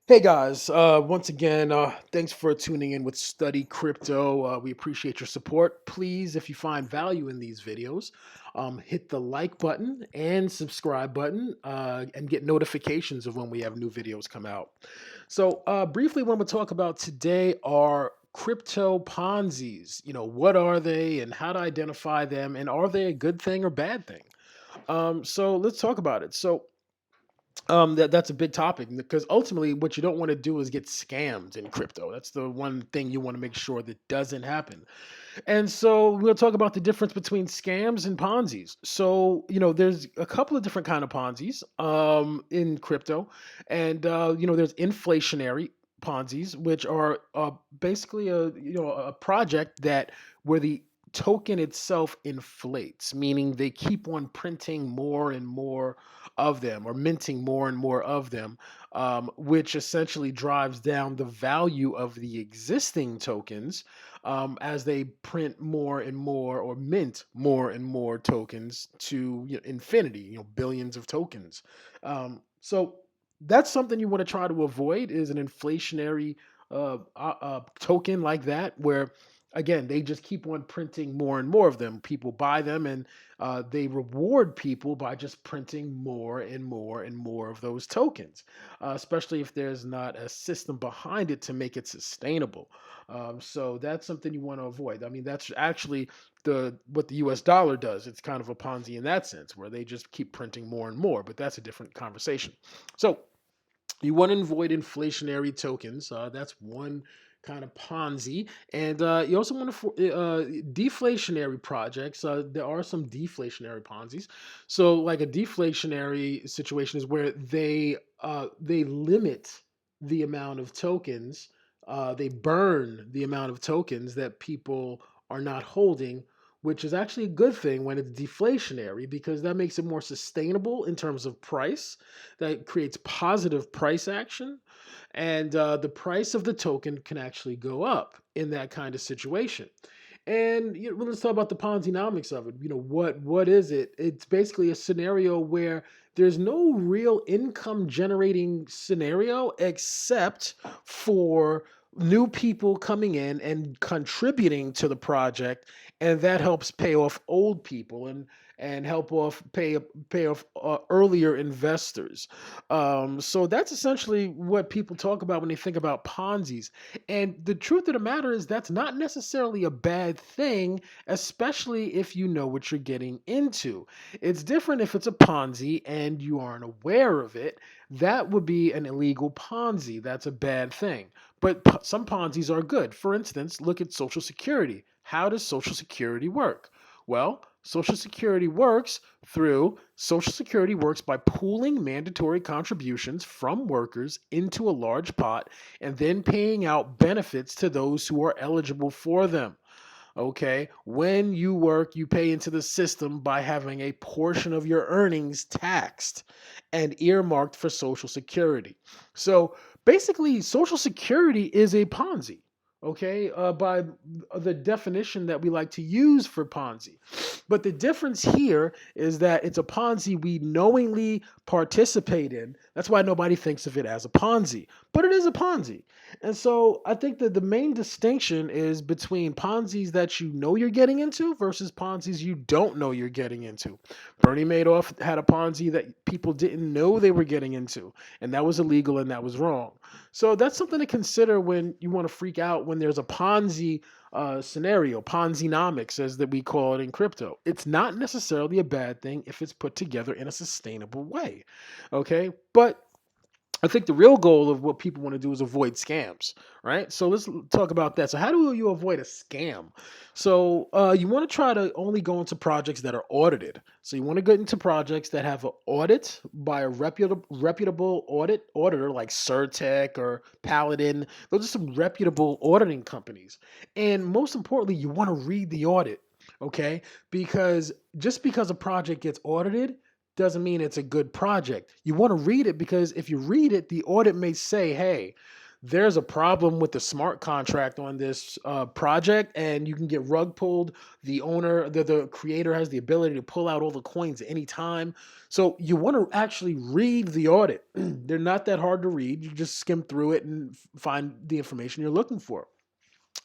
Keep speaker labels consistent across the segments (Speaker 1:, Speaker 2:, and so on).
Speaker 1: Hey guys, once again, thanks for tuning in with Study Crypto. We appreciate your support. Please, if you find value in these videos, hit the like button and subscribe button and get notifications of when we have new videos come out. So, briefly, what I'm going to talk about today are crypto Ponzi's. What are they and how to identify them, and are they a good thing or bad thing? So, let's talk about it. That's a big topic because ultimately what you don't want to do is get scammed in crypto. That's the one thing you want to make sure that doesn't happen. And so we'll talk about the difference between scams and Ponzi's. So, there's a couple of different kind of Ponzi's in crypto. And there's inflationary Ponzi's, which are basically a project that where the token itself inflates, meaning they keep on printing more and more of them or minting more and more of them, which essentially drives down the value of the existing tokens as they print more and more or mint more and more tokens to infinity, billions of tokens. So that's something you want to try to avoid is an inflationary token like that, where again they just keep on printing more and more of them. People buy them, and they reward people by just printing more and more and more of those tokens, especially if there's not a system behind it to make it sustainable. So that's something you want to avoid. I mean, that's actually the what the U.S. dollar does. It's kind of a Ponzi in that sense, where they just keep printing more and more. But that's a different conversation. So you want to avoid inflationary tokens. That's one kind of Ponzi, and you also want to deflationary projects. There are some deflationary Ponzi's. So, like a deflationary situation is where they limit the amount of tokens. They burn the amount of tokens that people are not holding, which is actually a good thing when it's deflationary because that makes it more sustainable in terms of price. That creates positive price action, and the price of the token can actually go up in that kind of situation. And well, let's talk about the Ponzinomics of it. What is it? It's basically a scenario where there's no real income generating scenario except for new people coming in and contributing to the project, and that helps pay off old people and help off pay off earlier investors. So that's essentially what people talk about when they think about Ponzi's. And the truth of the matter is that's not necessarily a bad thing, especially if you know what you're getting into. It's different if it's a Ponzi and you aren't aware of it. That would be an illegal Ponzi. That's a bad thing. But some Ponzi's are good. For instance, look at Social Security. How does Social Security work? Well, Social Security works by pooling mandatory contributions from workers into a large pot and then paying out benefits to those who are eligible for them. Okay, when you work, you pay into the system by having a portion of your earnings taxed and earmarked for Social Security. So basically, Social Security is a Ponzi. Okay, by the definition that we like to use for Ponzi. But the difference here is that it's a Ponzi we knowingly participate in. That's why nobody thinks of it as a Ponzi, but it is a Ponzi. And so I think that the main distinction is between Ponzi's that you know you're getting into versus Ponzi's you don't know you're getting into. Bernie Madoff had a Ponzi that people didn't know they were getting into, and that was illegal and that was wrong. So that's something to consider when you want to freak out when there's a Ponzi scenario, Ponzinomics, as that we call it in crypto. It's not necessarily a bad thing if it's put together in a sustainable way. Okay, but I think the real goal of what people want to do is avoid scams, right? So let's talk about that. So how do you avoid a scam? So you want to try to only go into projects that are audited. So you want to get into projects that have an audit by a reputable auditor like Surtech or Paladin. Those are some reputable auditing companies. And most importantly, you want to read the audit, okay? Because just because a project gets audited doesn't mean it's a good project. You want to read it because if you read it, the audit may say, hey, there's a problem with the smart contract on this project, and you can get rug pulled. The owner, the creator, has the ability to pull out all the coins anytime. So you want to actually read the audit. They're not that hard to read. You just skim through it and find the information you're looking for.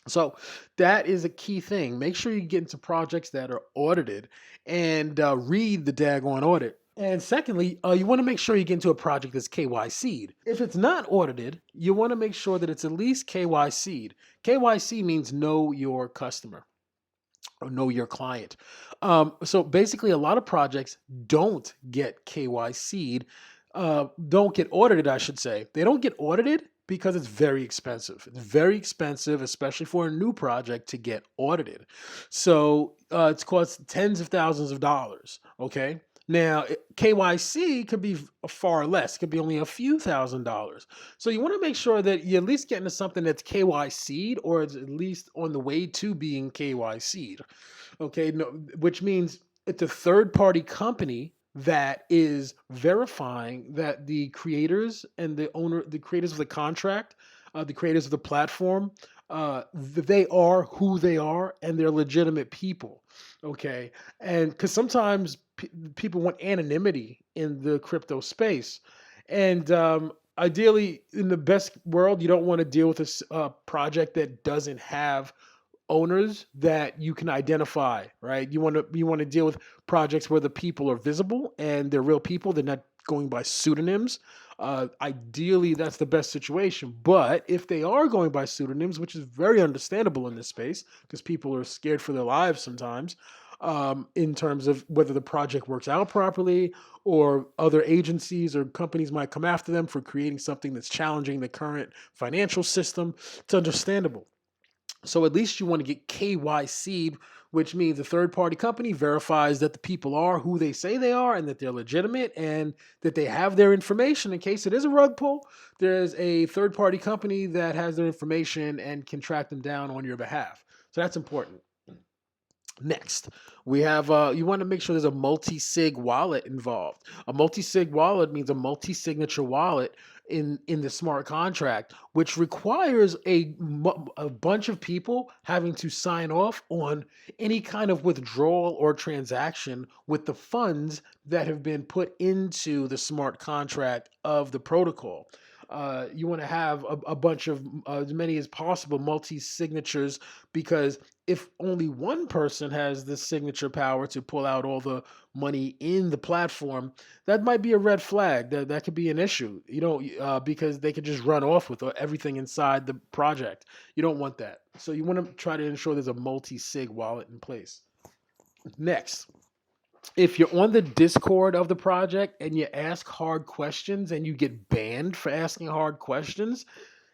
Speaker 1: So that is a key thing. Make sure you get into projects that are audited and read the daggone audit. And secondly, you want to make sure you get into a project that's KYC'd. If it's not audited, you want to make sure that it's at least KYC'd. KYC means know your customer or know your client. So basically, a lot of projects don't get KYC'd, don't get audited, I should say. They don't get audited because it's very expensive. It's very expensive, especially for a new project to get audited. So it's cost tens of thousands of dollars. Okay. Now, KYC could be far less. It could be only a few $1,000s. So you want to make sure that you at least get into something that's KYC'd or it's at least on the way to being KYC'd. Okay, no, which means it's a third party company that is verifying that the creators and the creators of the contract, the creators of the platform, they are who they are and they're legitimate people. Okay, and because sometimes people want anonymity in the crypto space, and ideally, in the best world, you don't want to deal with a project that doesn't have owners that you can identify, right? You want to deal with projects where the people are visible and they're real people. They're not going by pseudonyms. Ideally, that's the best situation. But if they are going by pseudonyms, which is very understandable in this space because people are scared for their lives sometimes, in terms of whether the project works out properly or other agencies or companies might come after them for creating something that's challenging the current financial system, it's understandable. So at least you want to get KYC'd, which means a third party company verifies that the people are who they say they are and that they're legitimate and that they have their information in case it is a rug pull. There's a third party company that has their information and can track them down on your behalf. So that's important. Next, we have you want to make sure there's a multi-sig wallet involved. A multi-sig wallet means a multi-signature wallet in the smart contract, which requires a bunch of people having to sign off on any kind of withdrawal or transaction with the funds that have been put into the smart contract of the protocol. You want to have a bunch of as many as possible multi-signatures, because if only one person has the signature power to pull out all the money in the platform, that might be a red flag. That could be an issue. You know, because they could just run off with everything inside the project. You don't want that. So you want to try to ensure there's a multi-sig wallet in place. Next, if you're on the Discord of the project and you ask hard questions and you get banned for asking hard questions,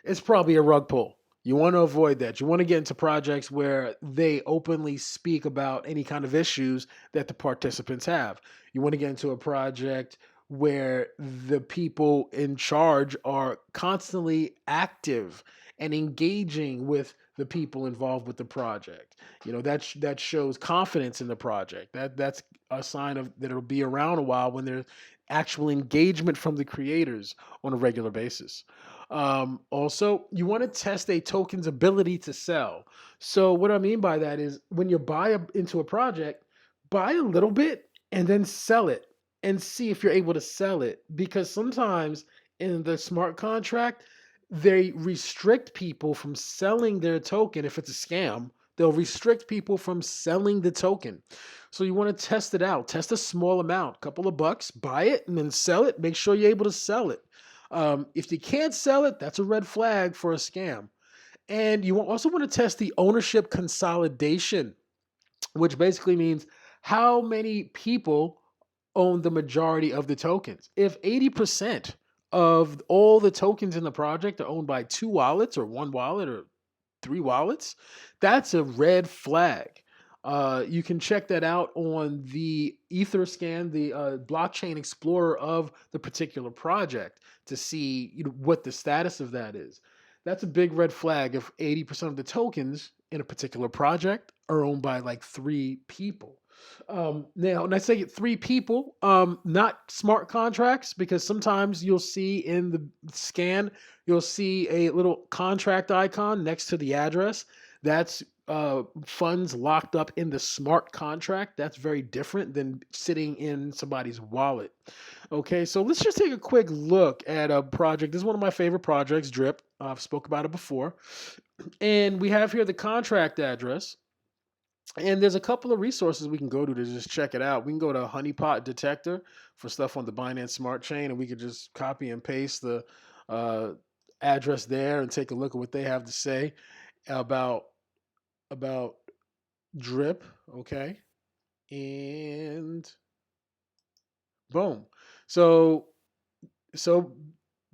Speaker 1: it's probably a rug pull. You want to avoid that. You want to get into projects where they openly speak about any kind of issues that the participants have. You want to get into a project where the people in charge are constantly active and engaging with the people involved with the project. You know, that shows confidence in the project. That's a sign of that it'll be around a while when there's actual engagement from the creators on a regular basis. Also, you want to test a token's ability to sell. So what I mean by that is when you into a project, buy a little bit and then sell it and see if you're able to sell it. Because sometimes in the smart contract, they restrict people from selling their token. If it's a scam, they'll restrict people from selling the token. So you want to test it out. Test a small amount, couple of bucks, buy it and then sell it. Make sure you're able to sell it. If you can't sell it, that's a red flag for a scam. And you also want to test the ownership consolidation, which basically means how many people own the majority of the tokens. If 80% of all the tokens in the project are owned by two wallets or one wallet or three wallets, that's a red flag. You can check that out on the Etherscan, the blockchain explorer of the particular project, to see what the status of that is. That's a big red flag if 80% of the tokens in a particular project are owned by like three people. Now, and I say three people, not smart contracts, because sometimes you'll see in the scan, you'll see a little contract icon next to the address. That's funds locked up in the smart contract. That's very different than sitting in somebody's wallet. Okay, so let's just take a quick look at a project. This is one of my favorite projects, Drip. I've spoke about it before. And we have here the contract address. And there's a couple of resources we can go to just check it out. We can go to Honeypot Detector for stuff on the Binance Smart Chain, and we could just copy and paste the uh, address there and take a look at what they have to say about about Drip. Okay, and boom. So so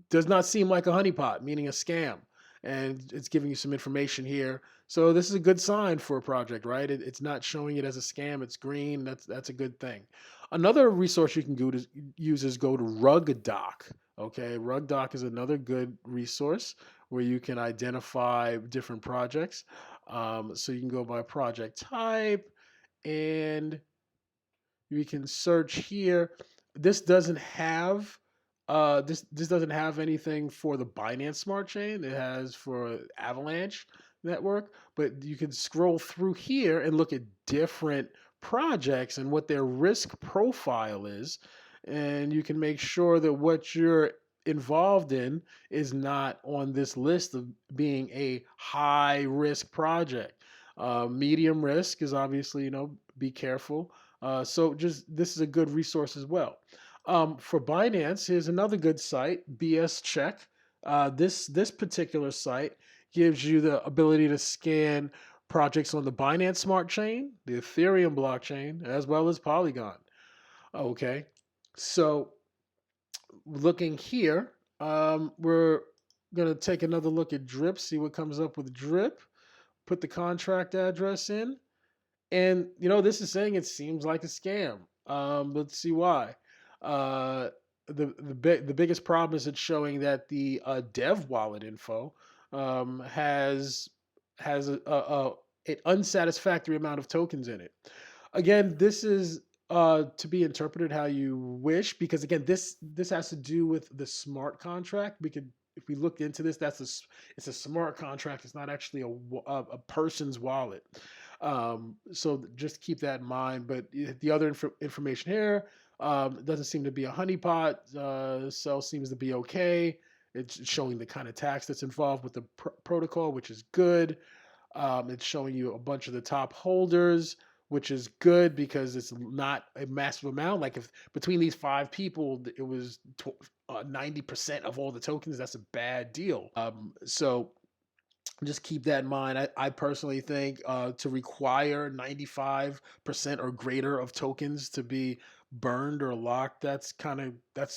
Speaker 1: does not seem like a honeypot, meaning a scam. And it's giving you some information here. So this is a good sign for a project, right? It's not showing it as a scam. It's green. That's a good thing. Another resource you can go to use is go to RugDoc. Okay, RugDoc is another good resource where you can identify different projects. So you can go by project type, and we can search here. This doesn't have this doesn't have anything for the Binance Smart Chain. It has for Avalanche network, but you can scroll through here and look at different projects and what their risk profile is, and you can make sure that what you're involved in is not on this list of being a high risk project. Medium risk is obviously, be careful. So just this is a good resource as well. For Binance, here's another good site, BS Check. This particular site gives you the ability to scan projects on the Binance Smart Chain, the Ethereum blockchain, as well as Polygon. Okay, so looking here, we're gonna take another look at Drip, see what comes up with Drip. Put the contract address in. And this is saying it seems like a scam. Let's see why. Uh, the biggest problem is it's showing that the dev wallet info has an unsatisfactory amount of tokens in it. Again, this is to be interpreted how you wish, because again, this has to do with the smart contract. If we look into this, it's a smart contract. It's not actually a person's wallet. So just keep that in mind. But the other information here doesn't seem to be a honeypot. Cell seems to be okay. It's showing the kind of tax that's involved with the protocol, which is good. It's showing you a bunch of the top holders, which is good because it's not a massive amount. Like if between these five people, it was 90% of all the tokens, that's a bad deal. So just keep that in mind. I personally think to require 95% or greater of tokens to be burned or locked, that's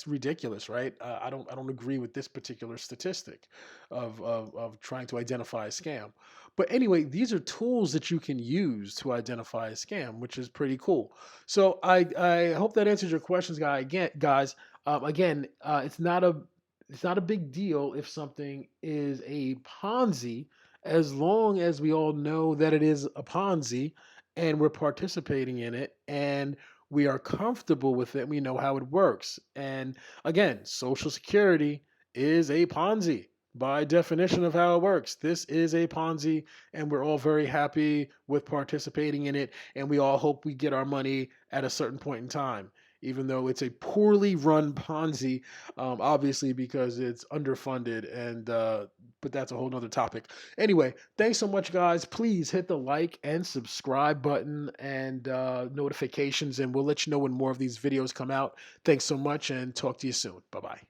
Speaker 1: ridiculous, right? I don't agree with this particular statistic of trying to identify a scam. But anyway, these are tools that you can use to identify a scam, which is pretty cool. So I hope that answers your questions, guys. Again, it's not a big deal if something is a Ponzi, as long as we all know that it is a Ponzi and we're participating in it and we are comfortable with it. We know how it works. And again, Social Security is a Ponzi by definition of how it works. This is a Ponzi, and we're all very happy with participating in it. And we all hope we get our money at a certain point in time, even though it's a poorly run Ponzi, obviously because it's underfunded. And but that's a whole nother topic. Anyway, thanks so much, guys. Please hit the like and subscribe button and notifications, and we'll let you know when more of these videos come out. Thanks so much, and talk to you soon. Bye bye.